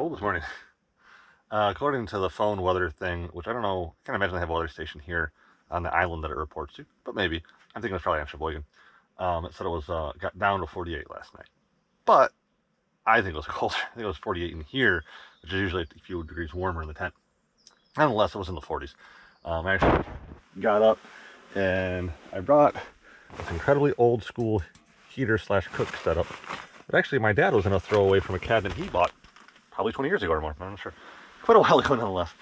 cold this morning. According to the phone weather thing, which I don't know, I can't imagine they have a weather station here on the island that it reports to, but maybe. I'm thinking it's probably on Sheboygan. It said it was got down to 48 last night, but I think it was colder. I think it was 48 in here, which is usually a few degrees warmer in the tent. Nonetheless, it was in the 40s. I actually got up and I brought this incredibly old school heater slash cook setup that actually my dad was going to throw away from a cabinet he bought probably 20 years ago or more. I'm not sure. Quite a while ago, nonetheless.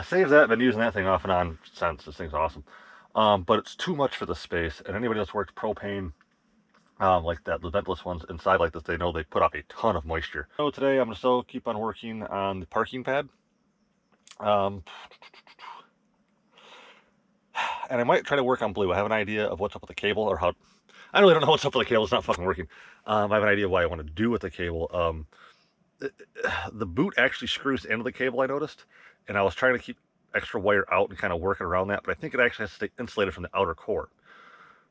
Saves that. Been using that thing off and on since. This thing's awesome. But it's too much for the space. And anybody that's worked propane, like that, the ventless ones inside like this, they know they put off a ton of moisture. So today I'm gonna still keep on working on the parking pad. And I might try to work on blue. I have an idea of what's up with the cable, or how. I really don't know what's up with the cable. It's not fucking working. I have an idea of what I want to do with the cable. The boot actually screws into the cable, I noticed, and I was trying to keep extra wire out and kind of working around that, but I think it actually has to stay insulated from the outer core.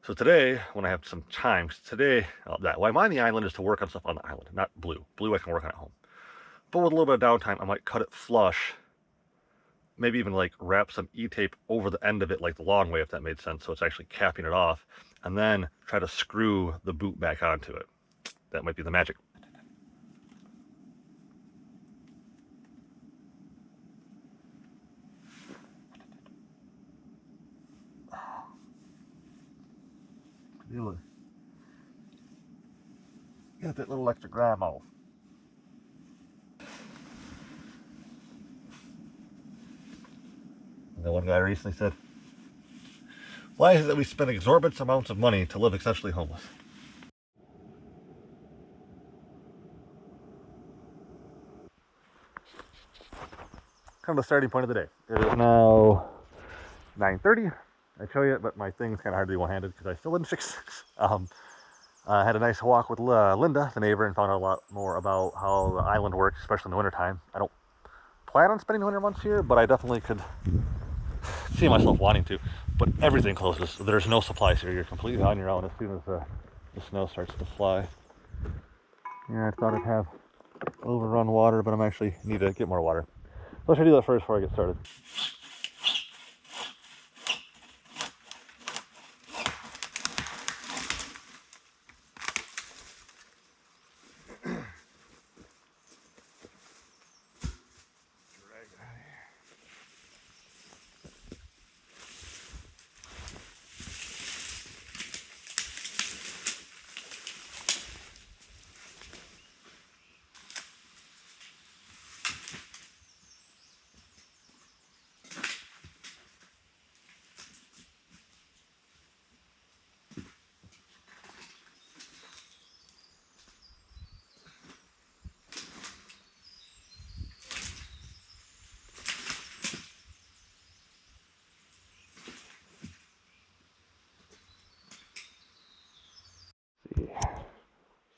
So today, when I have some time, why I'm on the island is to work on stuff on the island, not blue. Blue I can work on at home. But with a little bit of downtime, I might cut it flush, maybe even like wrap some E-tape over the end of it like the long way, if that made sense, so it's actually capping it off, and then try to screw the boot back onto it. That might be the magic. Get that little extra grab off. And one guy recently said, why is it that we spend exorbitant amounts of money to live essentially homeless? Kind of the starting point of the day. It is now 9:30. I show you, but my thing's kind of hard to do one-handed because I still didn't fix it. I had a nice walk with Linda, the neighbor, and found out a lot more about how the island works, especially in the wintertime. I don't plan on spending the winter months here, but I definitely could see myself wanting to. But everything closes. There's no supplies here. You're completely on your own as soon as the snow starts to fly. Yeah, I thought I'd have overrun water, but I'm actually need to get more water. Let's do that first before I get started.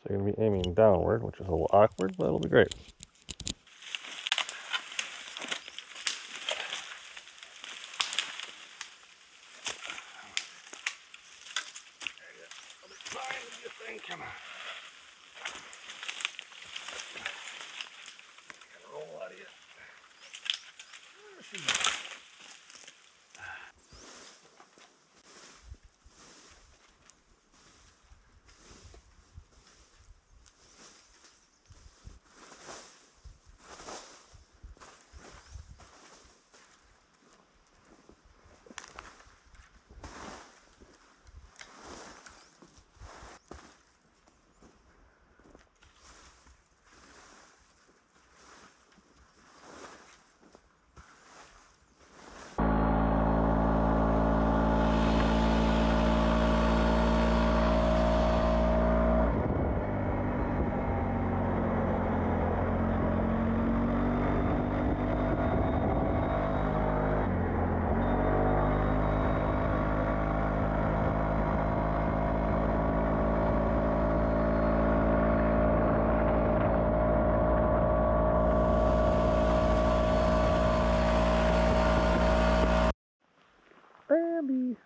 So you're going to be aiming downward, which is a little awkward, but it'll be great. Bambi.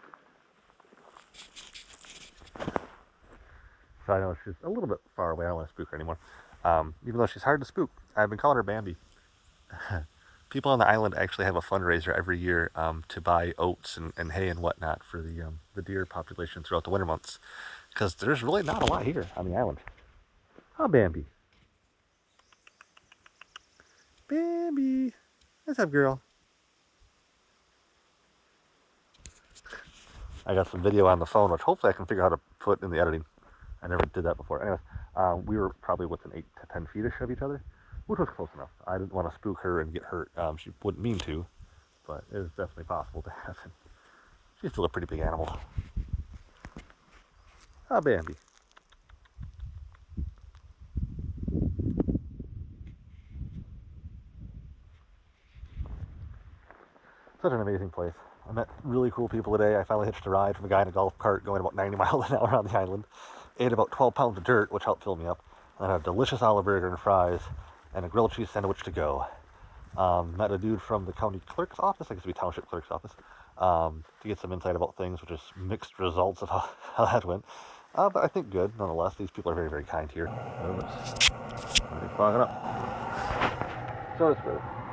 So I know she's a little bit far away. I don't want to spook her anymore. Even though she's hard to spook, I've been calling her Bambi. People on the island actually have a fundraiser every year to buy oats and hay and whatnot for the deer population throughout the winter months, because there's really not a lot here on the island. Oh, Bambi. Bambi. What's up, girl? I got some video on the phone, which hopefully I can figure out how to put in the editing. I never did that before. Anyways, we were probably within 8 to 10 feet of each other, which was close enough. I didn't want to spook her and get hurt. She wouldn't mean to, but it is definitely possible to happen. She's still a pretty big animal. Ah, Bambi. Such an amazing place. I met really cool people today. I finally hitched a ride from a guy in a golf cart going about 90 miles an hour on the island. Ate about 12 pounds of dirt, which helped fill me up. And I had a delicious olive burger and fries and a grilled cheese sandwich to go. Met a dude from the county clerk's office, I guess it would be township clerk's office, to get some insight about things, which is mixed results of how that went. But I think good, nonetheless. These people are very, very kind here. Fogging up. So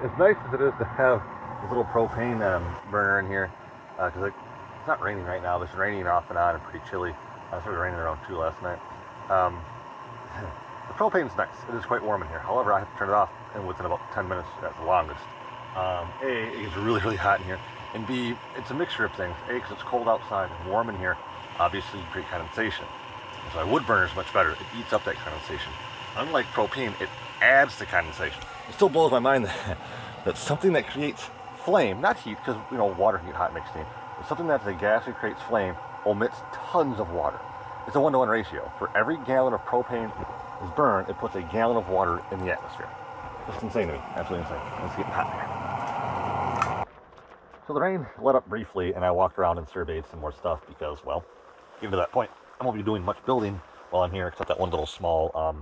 it's nice as it is to have this little propane burner in here, because it's not raining right now, but it's raining off and on and pretty chilly. It started raining around 2 last night. The propane's nice. It is quite warm in here. However, I have to turn it off within about 10 minutes at the longest. A, it gets really, really hot in here. And B, it's a mixture of things. A, because it's cold outside and warm in here, obviously you create condensation. And so a wood burner is much better. It eats up that condensation. Unlike propane, it adds to condensation. It still blows my mind that something that creates flame, not heat, because water can get hot and make steam, but something that's a gas that creates flame omits tons of water. It's a 1-to-1 ratio. For every gallon of propane is burned, it puts a gallon of water in the atmosphere. It's insane to me. Absolutely insane. It's getting hot in here. So the rain let up briefly, and I walked around and surveyed some more stuff because, well, getting to that point, I won't be doing much building while I'm here, except that one little small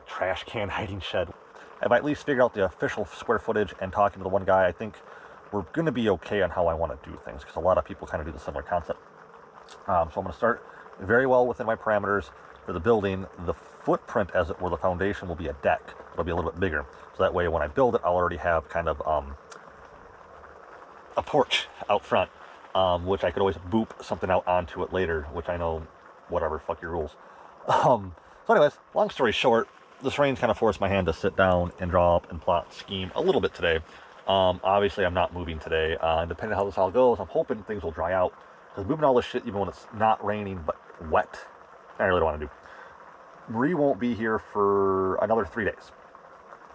trash can hiding shed. I've at least figured out the official square footage, and talking to the one guy, I think we're going to be okay on how I want to do things, because a lot of people kind of do the similar concept. So I'm going to start very well within my parameters for the building. The footprint, as it were, the foundation will be a deck. It'll be a little bit bigger. So that way when I build it, I'll already have kind of a porch out front, which I could always boop something out onto it later, which I know, whatever, fuck your rules. So anyways, long story short, this rain's kind of forced my hand to sit down and draw up and plot scheme a little bit today. Obviously, I'm not moving today. Depending on how this all goes, I'm hoping things will dry out. Because moving all this shit, even when it's not raining but wet, I really don't want to do. Marie won't be here for another 3 days.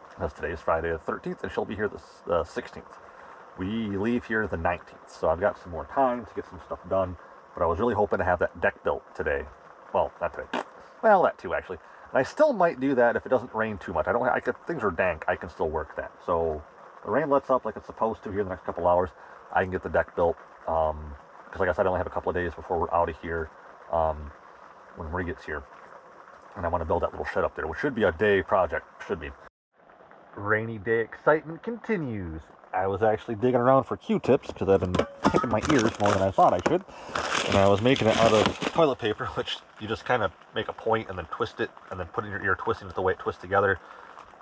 Because today is Friday the 13th, and she'll be here the 16th. We leave here the 19th, so I've got some more time to get some stuff done. But I was really hoping to have that deck built today. Well, not today. Well, that too, actually. And I still might do that if it doesn't rain too much. If things are dank, I can still work that. So the rain lets up like it's supposed to here in the next couple hours. I can get the deck built. Because like I said, I only have a couple of days before we're out of here when Marie gets here. And I want to build that little shed up there, which should be a day project. Should be. Rainy day excitement continues. I was actually digging around for Q-tips because I've been picking my ears more than I thought I should. And I was making it out of toilet paper, which you just kind of make a point and then twist it and then put in your ear, twisting it the way it twists together.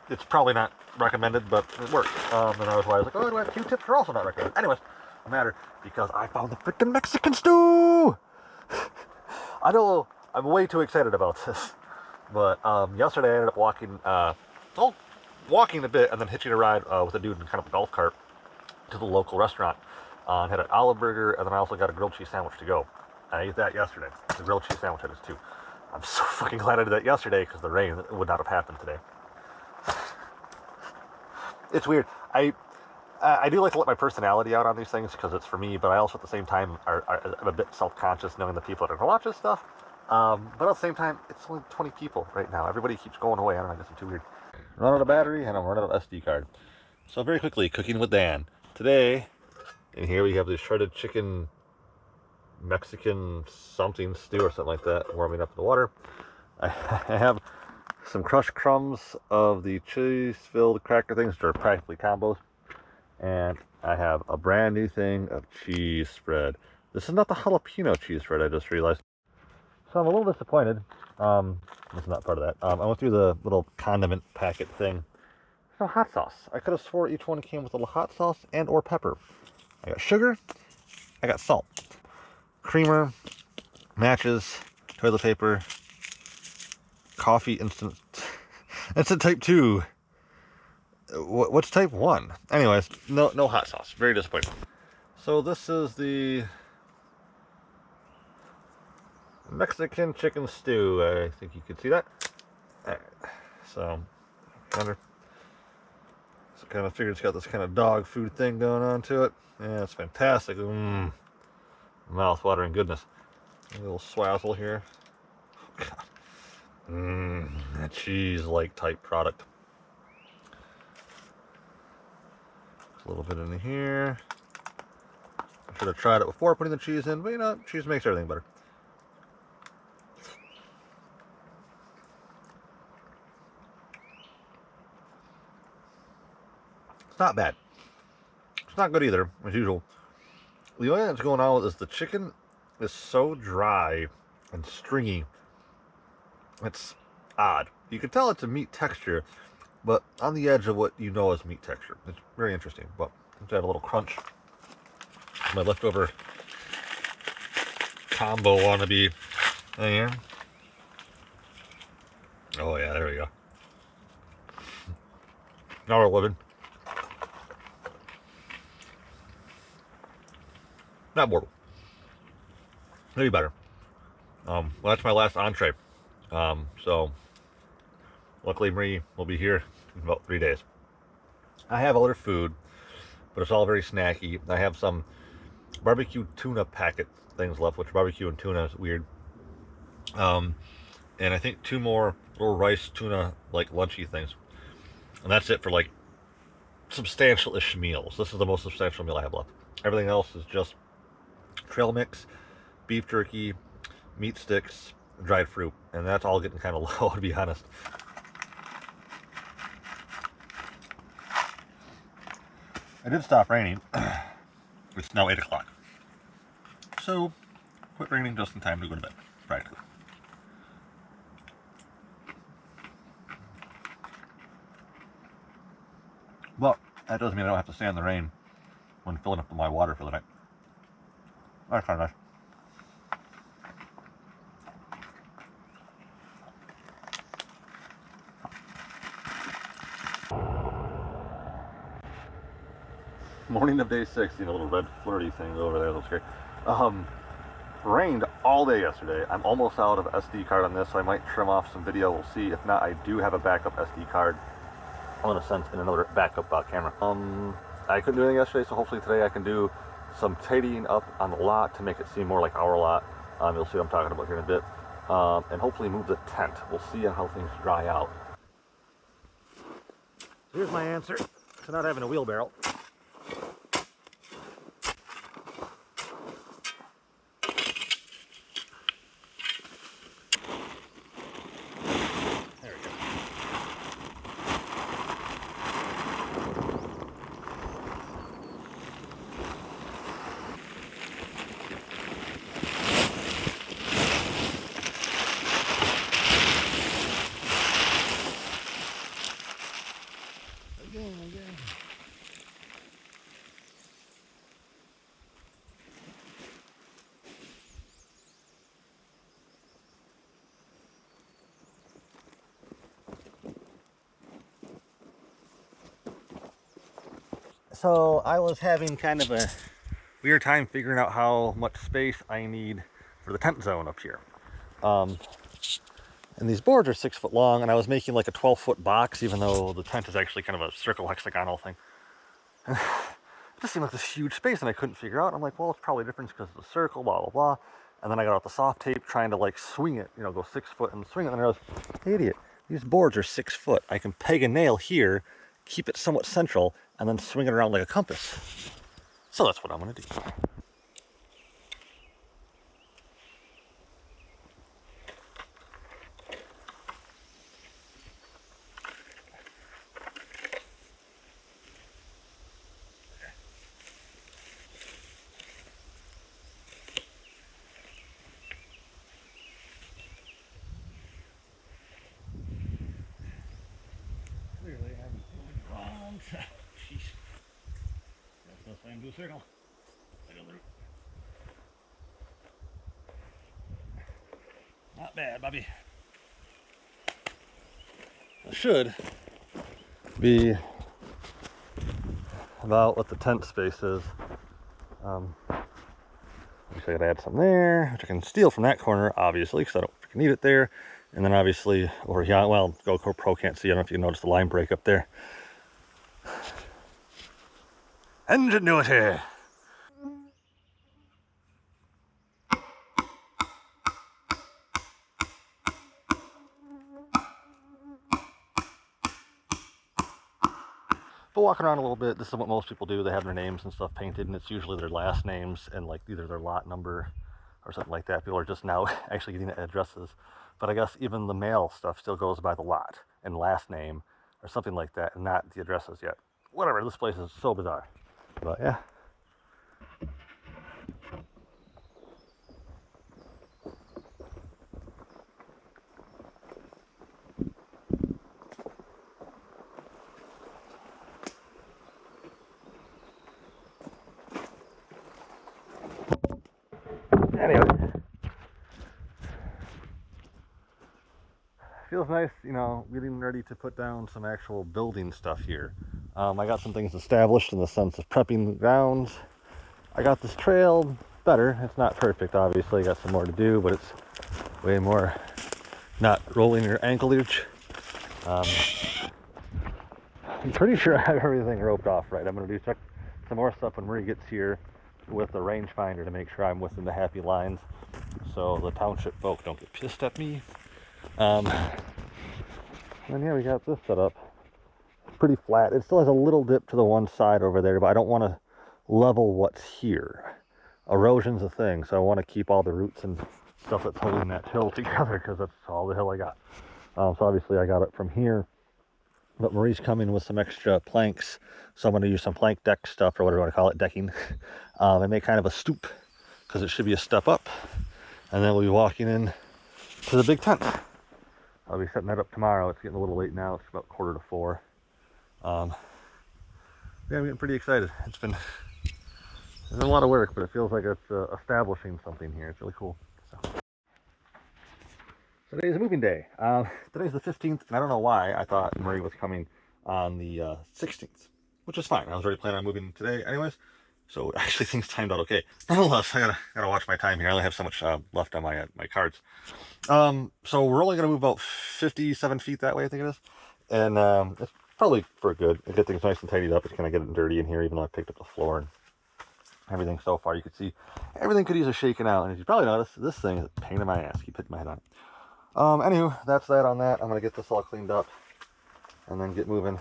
It's probably not recommended, but it works. And I was like, oh, do I have Q-tips? Are also not recommended. Anyways, no matter, because I found the freaking Mexican stew! I know I'm way too excited about this. But yesterday I ended up walking a bit and then hitching a ride with a dude in kind of a golf cart to the local restaurant. And had an olive burger, and then I also got a grilled cheese sandwich to go. I ate that yesterday. The grilled cheese sandwich had it too. I'm so fucking glad I did that yesterday because the rain would not have happened today. It's weird. I do like to let my personality out on these things because it's for me, but I also at the same time I'm a bit self-conscious knowing the people that are going to watch this stuff. But at the same time, it's only 20 people right now. Everybody keeps going away. I don't know, I guess I'm too weird. Run out of battery, and I'm running out of SD card. So very quickly, cooking with Dan. Today, in here we have this shredded chicken Mexican something stew or something like that warming up in the water. I have some crushed crumbs of the cheese-filled cracker things that are practically combos. And I have a brand new thing of cheese spread. This is not the jalapeno cheese spread, I just realized. So I'm a little disappointed. This is not part of that. I went through the little condiment packet thing. no hot sauce. I could have swore each one came with a little hot sauce and or pepper. I got sugar, I got salt, creamer, matches, toilet paper, coffee instant type 2. What's type 1? Anyways, no hot sauce. Very disappointing. So this is the Mexican chicken stew. I think you can see that. All right. So kind of figured it's got this kind of dog food thing going on to it. Yeah, it's fantastic. Mouth-watering goodness. A little swazzle here. Oh, God. A cheese-like type product. A little bit in here. I should have tried it before putting the cheese in, but you know, cheese makes everything better. It's not bad. It's not good either, as usual. The only thing that's going on is the chicken is so dry and stringy. It's odd. You can tell it's a meat texture, but on the edge of what you know as meat texture. It's very interesting, but let's add a little crunch. My leftover combo wannabe thing here. Oh yeah, there we go. Now we're living. Not mortal. Maybe better. Well, that's my last entree. So luckily Marie will be here in about 3 days. I have other food, but it's all very snacky. I have some barbecue tuna packet things left, which barbecue and tuna is weird. And I think 2 more little rice tuna like lunchy things. And that's it for like substantial-ish meals. This is the most substantial meal I have left. Everything else is just trail mix, beef jerky, meat sticks, dried fruit, and that's all getting kind of low, to be honest. It did stop raining. It's now 8 o'clock. So, quit raining just in time to go to bed, practically. Well, that doesn't mean I don't have to stand in the rain when filling up my water for the night. That's kind of nice. Morning of day 6, a little red flirty thing over there, that's scary. Rained all day yesterday. I'm almost out of SD card on this, so I might trim off some video. We'll see. If not, I do have a backup SD card. I'm gonna send in another backup camera. I couldn't do anything yesterday, so hopefully today I can do some tidying up on the lot to make it seem more like our lot. You'll see what I'm talking about here in a bit. And hopefully move the tent. We'll see how things dry out. Here's my answer to not having a wheelbarrow. So I was having kind of a weird time figuring out how much space I need for the tent zone up here. And these boards are 6 foot long, and I was making like a 12-foot box, even though the tent is actually kind of a circle hexagonal thing. And it just seemed like this huge space, and I couldn't figure out. I'm like, well, it's probably a difference because of the circle, blah, blah, blah. And then I got out the soft tape trying to like swing it, go 6 foot and swing it. And I realized, hey, idiot, these boards are 6 foot. I can peg a nail here, keep it somewhat central, and then swing it around like a compass. So that's what I'm gonna do. Clearly, I haven't the signal. Not bad, Bobby. It should be about what the tent space is. I gotta add some there, which I can steal from that corner, obviously, because I don't freaking need it there. And then obviously over here, well, GoPro can't see. I don't know if you notice the line break up there. Ingenuity. But walking around a little bit, this is what most people do. They have their names and stuff painted, and it's usually their last names and like either their lot number or something like that. People are just now actually getting addresses. But I guess even the mail stuff still goes by the lot and last name or something like that, and not the addresses yet. Whatever, this place is so bizarre. But yeah. Anyway, feels nice, you know, getting ready to put down some actual building stuff here. I got some things established in the sense of prepping the grounds. I got this trail better. It's not perfect, obviously. I got some more to do, but it's way more not rolling your ankleage. I'm pretty sure I have everything roped off right. I'm going to check some more stuff when Marie gets here with the rangefinder to make sure I'm within the happy lines so the township folk don't get pissed at me. And yeah, we got this set up. It's pretty flat. It still has a little dip to the one side over there, but I don't want to level what's here. Erosion's a thing, so I want to keep all the roots and stuff that's holding that hill together because that's all the hill I got. So obviously I got it from here. But Marie's coming with some extra planks, so I'm going to use some plank deck stuff, or whatever you want to call it, decking, and make kind of a stoop, because it should be a step up, and then we'll be walking in to the big tent. I'll be setting that up tomorrow. It's getting a little late now. It's about 3:45. Yeah, I'm getting pretty excited. It's been a lot of work, but it feels like it's establishing something here. It's really cool. So today's a moving day. Today's the 15th, and I don't know why I thought Marie was coming on the 16th, which is fine. I was already planning on moving today anyways, so actually things timed out okay. Nonetheless, I gotta watch my time here. I only have so much left on my cards. So we're only gonna move about 57 feet that way, I think it is, and it's probably for good. I get things nice and tidied up. It's kind of getting dirty in here, even though I picked up the floor and everything so far. You can see everything could use a shaking out, and as you probably noticed, this thing is a pain in my ass. Keep hitting my head on it. Anywho, that's that on that. I'm gonna get this all cleaned up and then get moving.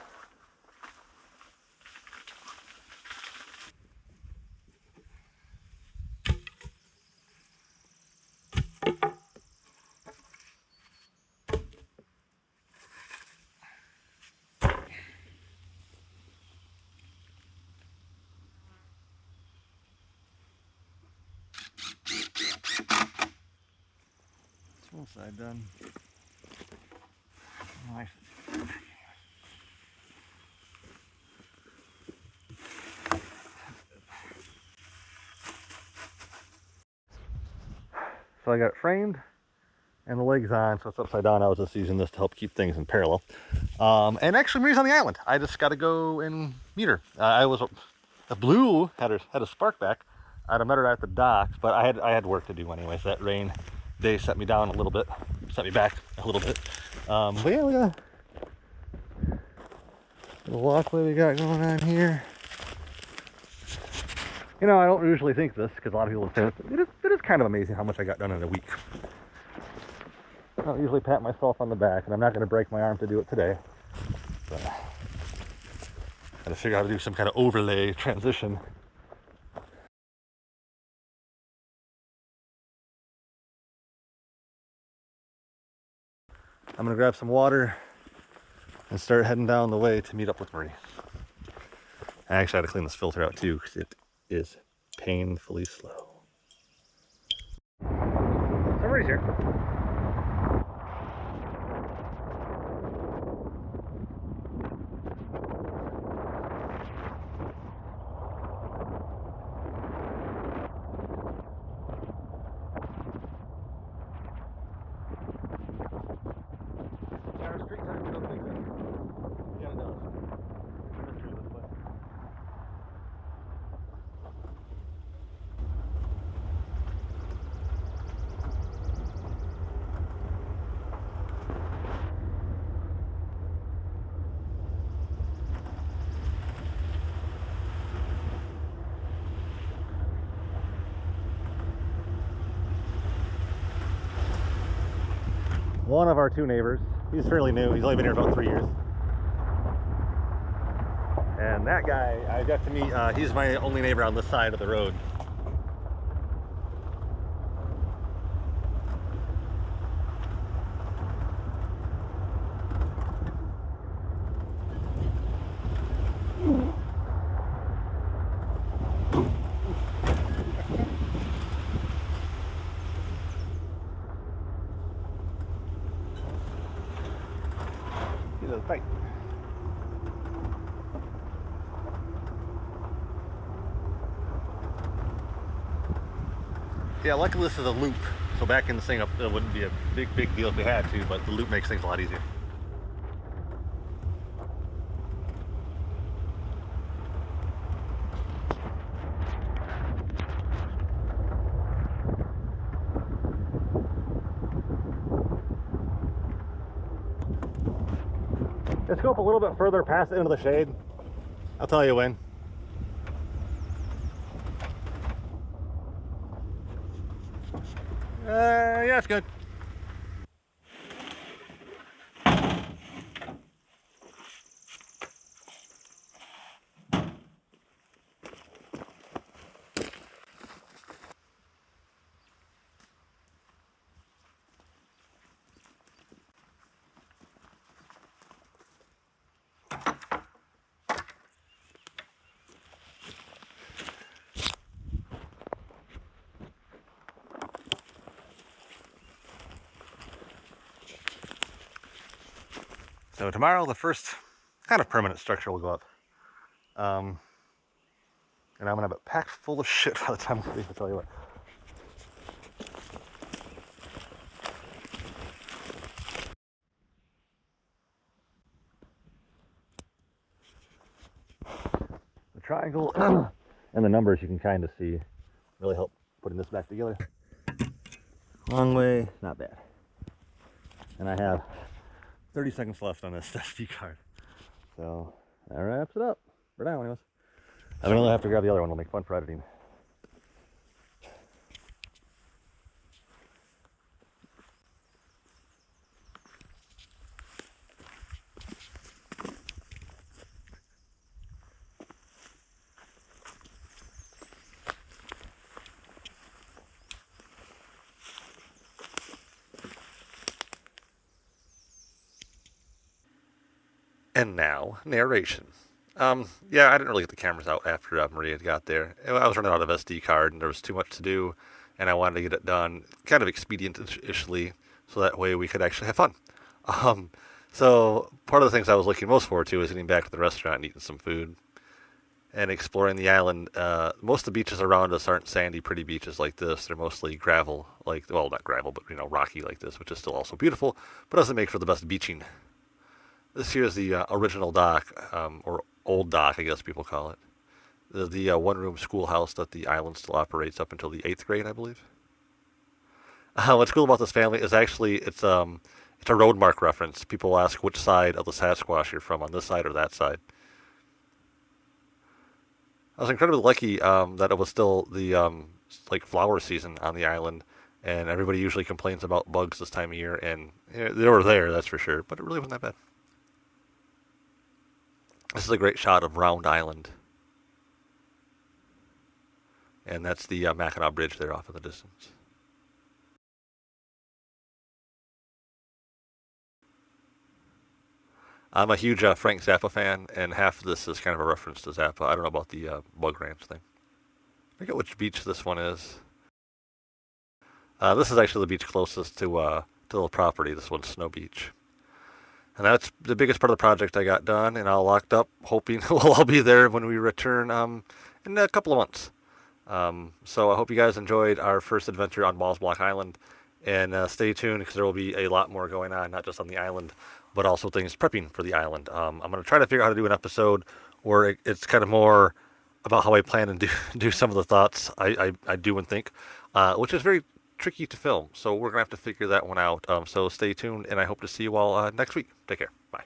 One side done. Nice. So I got it framed and the legs on, so it's upside down. I was just using this to help keep things in parallel. And actually, Marie's on the island. I just got to go and meet her. The blue had a spark back. I'd have met her at the docks, but I had work to do anyways. That rain day set me down a little bit, set me back a little bit. But yeah, we got the walkway we got going on here. You know, I don't usually think this because a lot of people say it is kind of amazing how much I got done in a week. I don't usually pat myself on the back, and I'm not going to break my arm to do it today. But I got to figure out how to do some kind of overlay transition. I'm going to grab some water and start heading down the way to meet up with Marie. I actually had to clean this filter out too because it is painfully slow. Marie's here. one of our two neighbors. He's fairly new. He's only been here about 3 years. And that guy, I got to meet, he's my only neighbor on this side of the road. He's a fight. Yeah, luckily this is a loop, so backing this thing up it wouldn't be a big deal if we had to, but the loop makes things a lot easier. Let's go up a little bit further past into the shade. I'll tell you when. Yeah, it's good. So tomorrow, the first kind of permanent structure will go up. And I'm gonna have it packed full of shit by the time we leave, I'll tell you what. The triangle and the numbers you can kind of see really help putting this back together. Long way, not bad. And I have 30 seconds left on this SD card. So that wraps it up for now anyways. I'm gonna have to grab the other one, it'll make fun for editing. And now, narration. Yeah, I didn't really get the cameras out after Maria got there. I was running out of SD card, and there was too much to do, and I wanted to get it done kind of expedient-ishly, so that way we could actually have fun. Um, so part of the things I was looking most forward to is getting back to the restaurant and eating some food and exploring the island. Most of the beaches around us aren't sandy, pretty beaches like this. They're mostly gravel, well, not gravel, but rocky like this, which is still also beautiful, but doesn't make for the best beaching. This here is the original dock, or old dock, I guess people call it. The one-room schoolhouse that the island still operates up until the 8th grade, I believe. What's cool about this family is actually it's a road mark reference. People ask which side of the Sasquatch you're from, on this side or that side. I was incredibly lucky that it was still the flower season on the island, and everybody usually complains about bugs this time of year, and they were there, that's for sure, but it really wasn't that bad. This is a great shot of Round Island. And that's the Mackinac Bridge there off in the distance. I'm a huge Frank Zappa fan, and half of this is kind of a reference to Zappa. I don't know about the Bug Ranch thing. I forget which beach this one is. This is actually the beach closest to the property. This one's Snow Beach. And that's the biggest part of the project I got done and all locked up, hoping we'll all be there when we return in a couple of months. So I hope you guys enjoyed our first adventure on Balls Block Island. And stay tuned because there will be a lot more going on, not just on the island, but also things prepping for the island. I'm going to try to figure out how to do an episode where it's kind of more about how I plan and do some of the thoughts I do and think, which is very tricky to film. So we're going to have to figure that one out. So stay tuned, and I hope to see you all next week. Take care. Bye.